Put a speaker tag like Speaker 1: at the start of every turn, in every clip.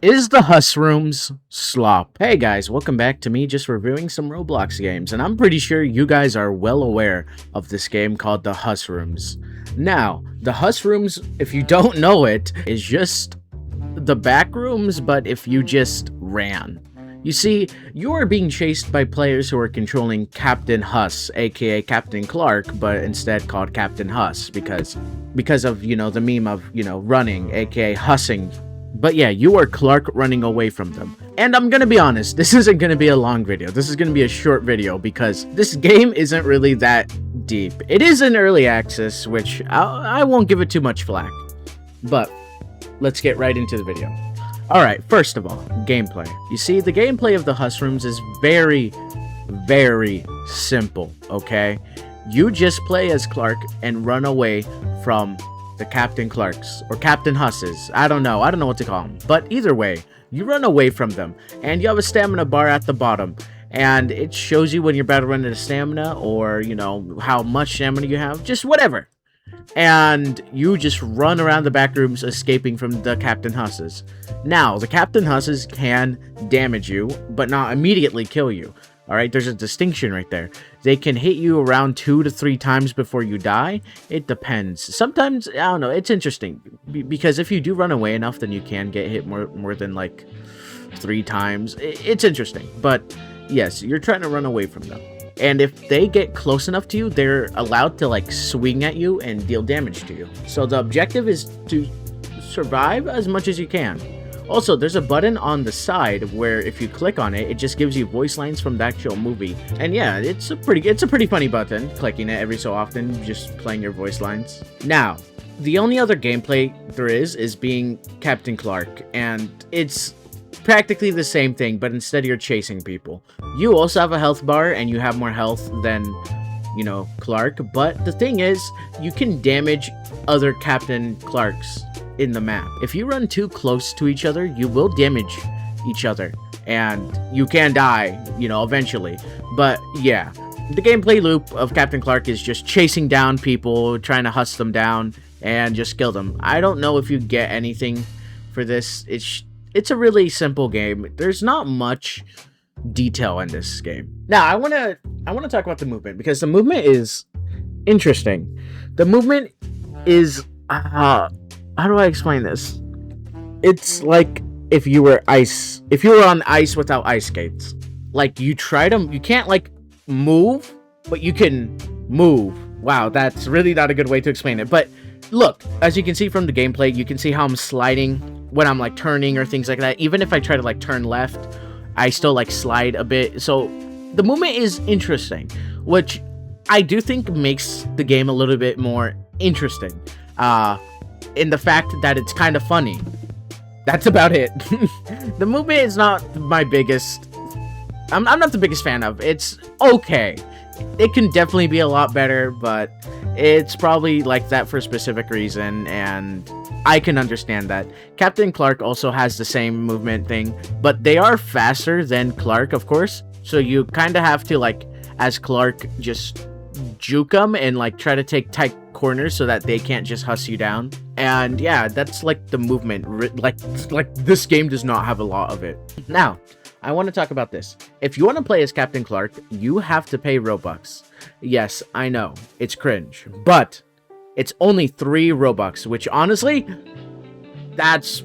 Speaker 1: Is the Hus Rooms Slop? Hey guys, welcome back to me just reviewing some Roblox games, and I'm pretty sure you guys are well aware of this game called the Hus Rooms. Now, the Hus Rooms, if you don't know it, is just the Backrooms, but if you just ran. You see, you are being chased by players who are controlling Captain Hus, aka Captain Clark, but instead called Captain Hus because of, the meme of, running, aka hussing. But yeah, you are Clark running away from them. And I'm gonna be honest, this isn't gonna be a long video. This is gonna be a short video because this game isn't really that deep. It is in early access, which I won't give it too much flack. But let's get right into the video. Alright, first of all, gameplay. You see, the gameplay of the Hus Rooms is very, very simple, okay? You just play as Clark and run away from the Captain Clarks or Captain Husses. I don't know what to call them, but either way, you run away from them and you have a stamina bar at the bottom, and it shows you when you're about to run out of stamina, or how much stamina you have, just whatever, and you just run around the back rooms escaping from the Captain Husses. Now, the Captain Husses can damage you but not immediately kill you. Alright, there's a distinction right there. They can hit you around 2 to 3 times before you die. It depends. Sometimes, I don't know, it's interesting. Because if you do run away enough, then you can get hit more than like 3 times. It's interesting. But yes, you're trying to run away from them. And if they get close enough to you, they're allowed to like swing at you and deal damage to you. So the objective is to survive as much as you can. Also, there's a button on the side where if you click on it, it just gives you voice lines from the actual movie. And yeah, it's a pretty funny button, clicking it every so often, just playing your voice lines. Now, the only other gameplay there is being Captain Clark, and it's practically the same thing, but instead you're chasing people. You also have a health bar, and you have more health than, Clark, but the thing is, you can damage other Captain Clarks in the map. If you run too close to each other, you will damage each other, and you can die, eventually. But yeah, the gameplay loop of Captain Clark is just chasing down people, trying to huss them down, and just kill them. I don't know if you get anything for this. It's a really simple game. There's not much detail in this game. Now, I want to talk about the movement, because the movement is interesting. The movement is how do I explain this? It's like if you were on ice without ice skates. Like you can't like move, but you can move. Wow, that's really not a good way to explain it. But look, as you can see from the gameplay, you can see how I'm sliding when I'm like turning or things like that. Even if I try to like turn left, I still like slide a bit. So the movement is interesting, which I do think makes the game a little bit more interesting. In the fact that it's kind of funny. That's about it. The movement is not my biggest... I'm not the biggest fan of. It's okay. It can definitely be a lot better, but it's probably like that for a specific reason, and I can understand that. Captain Clark also has the same movement thing, but they are faster than Clark, of course, so you kind of have to, like, as Clark, just juke them and like try to take tight corners so that they can't just huss you down. And yeah, that's like the movement. Like this game does not have a lot of it. Now, I want to talk about this. If you want to play as Captain Clark, you have to pay Robux. Yes, I know, it's cringe, but it's only 3 Robux, which honestly, that's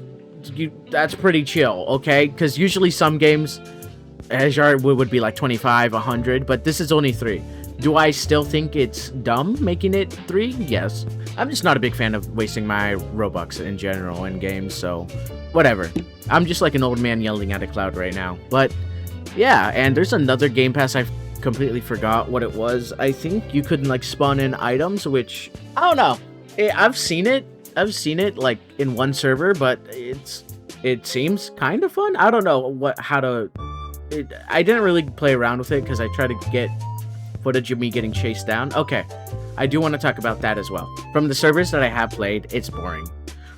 Speaker 1: pretty chill, okay? Because usually some games would be like 25, 100, but this is only 3. Do I still think it's dumb making it 3? Yes. I'm just not a big fan of wasting my Robux in general in games, so whatever. I'm just like an old man yelling at a cloud right now. But yeah, and there's another Game Pass. I completely forgot what it was. I think you could like spawn in items, which I don't know. I've seen it like in one server, but it seems kind of fun. I don't know I didn't really play around with it because I tried to get footage of me getting chased down. Okay, I do want to talk about that as well. From the servers that I have played, it's boring,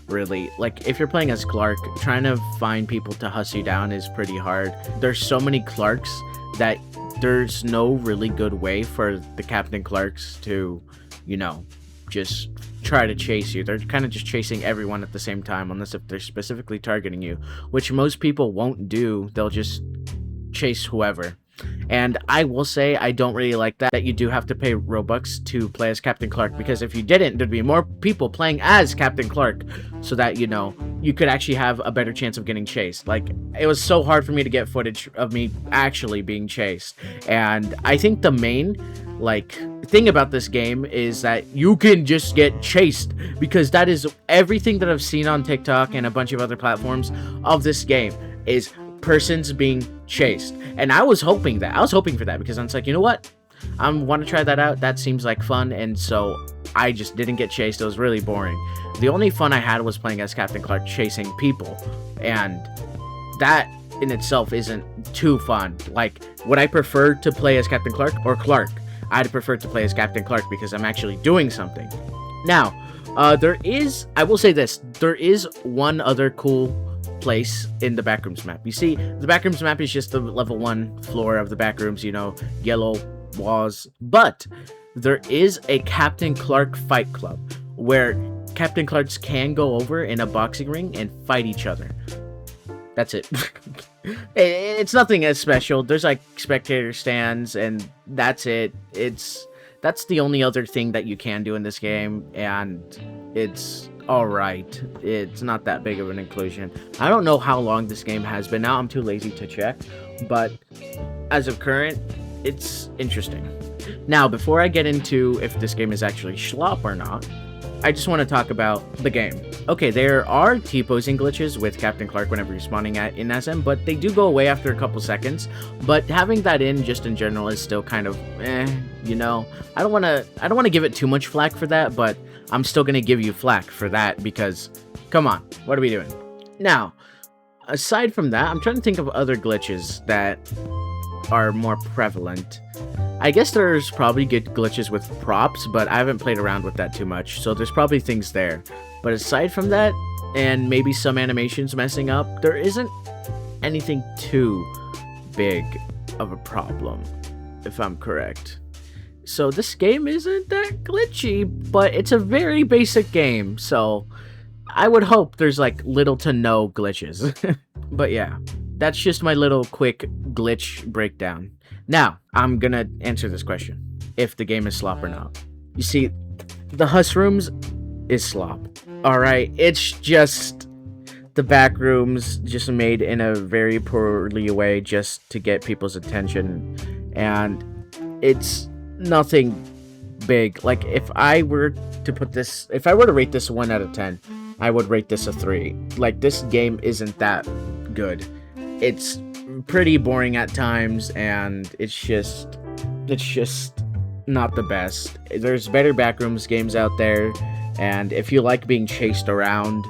Speaker 1: really. Like, if you're playing as Clark, trying to find people to huss you down is pretty hard. There's so many Clarks that there's no really good way for the Captain Clarks to, just try to chase you. They're kind of just chasing everyone at the same time, unless if they're specifically targeting you, which most people won't do. They'll just chase whoever. And I will say I don't really like that you do have to pay Robux to play as Captain Clark, because if you didn't, there'd be more people playing as Captain Clark, so that, you know, you could actually have a better chance of getting chased. Like, it was so hard for me to get footage of me actually being chased. And I think the main, like, thing about this game is that you can just get chased, because that is everything that I've seen on TikTok and a bunch of other platforms of this game is persons being chased. And I was hoping for that, because I was like, you know what, I want to try that out. That seems like fun. And so I just didn't get chased. It was really boring. The only fun I had was playing as Captain Clark chasing people, and that in itself isn't too fun. Like, would I prefer to play as Captain Clark or Clark? I'd prefer to play as Captain Clark, because I'm actually doing something. Now, I will say this, there is one other cool place in the Backrooms map. You see, the Backrooms map is just the level 1 floor of the Backrooms, you know, yellow walls. But there is a Captain Clark fight club where Captain Clarks can go over in a boxing ring and fight each other. That's it. It's nothing as special. There's like spectator stands, and that's it. That's the only other thing that you can do in this game, and it's alright. It's not that big of an inclusion. I don't know how long this game has been out. I'm too lazy to check, but as of current, it's interesting. Now, before I get into if this game is actually Slop or not, I just want to talk about the game. Okay, there are T-posing glitches with Captain Clark whenever you're spawning in as him, but they do go away after a couple seconds. But having that in just in general is still kind of you know. I don't want to give it too much flack for that, but I'm still going to give you flack for that, because come on, what are we doing? Now, aside from that, I'm trying to think of other glitches that are more prevalent. I guess there's probably good glitches with props, but I haven't played around with that too much, so there's probably things there. But aside from that, and maybe some animations messing up, there isn't anything too big of a problem, if I'm correct. So this game isn't that glitchy, but it's a very basic game, so I would hope there's like little to no glitches. But yeah, that's just my little quick glitch breakdown. Now, I'm gonna answer this question, if the game is Slop or not. You see, the Husrooms is Slop. Alright, it's just the Backrooms just made in a very poorly way just to get people's attention, and it's nothing big. Like, if I were to rate this 1 out of 10, I would rate this a 3. Like, this game isn't that good. It's pretty boring at times, and it's just not the best. There's better Backrooms games out there, and if you like being chased around,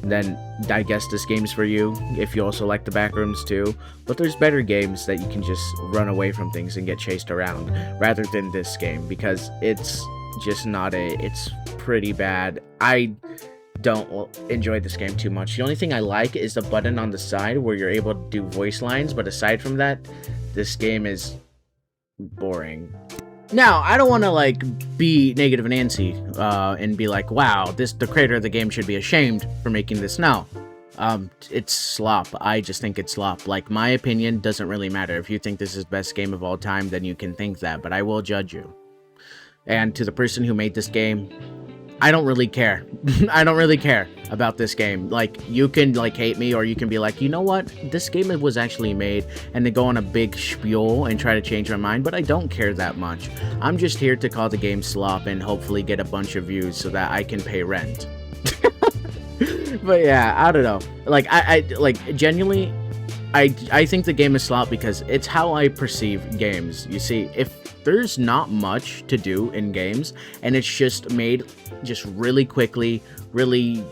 Speaker 1: then I guess this game's for you, if you also like the Backrooms too. But there's better games that you can just run away from things and get chased around, rather than this game, because it's just it's pretty bad. I don't enjoy this game too much. The only thing I like is the button on the side where you're able to do voice lines, but aside from that, this game is boring. Now, I don't want to like be negative Nancy and be like, wow, the creator of the game should be ashamed for making this. No, it's Slop. I just think it's Slop. Like, my opinion doesn't really matter. If you think this is the best game of all time, then you can think that, but I will judge you. And to the person who made this game, I don't really care. I don't really care about this game. Like, you can like hate me, or you can be like, you know what, this game was actually made, and then go on a big spiel and try to change my mind, but I don't care that much. I'm just here to call the game Slop and hopefully get a bunch of views so that I can pay rent. But yeah, I don't know. Like, I like, genuinely, I think the game is Slop because it's how I perceive games. You see, if there's not much to do in games, and it's just made just really quickly, really,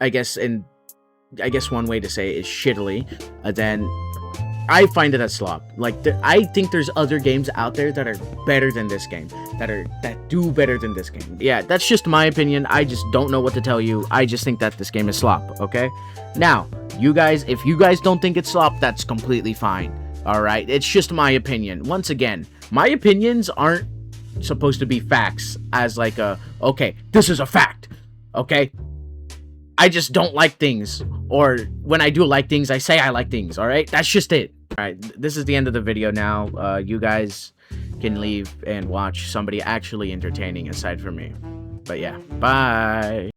Speaker 1: I guess one way to say it is shittily, then I find it as Slop. Like, I think there's other games out there that are better than this game, that do better than this game. Yeah, that's just my opinion. I just don't know what to tell you. I just think that this game is Slop, okay? Now, you guys, if you guys don't think it's Slop, that's completely fine. Alright, it's just my opinion. Once again, my opinions aren't supposed to be facts as like okay, this is a fact. Okay, I just don't like things, or when I do like things, I say I like things. All right, that's just it. All right, this is the end of the video now. You guys can leave and watch somebody actually entertaining aside from me. But yeah, bye.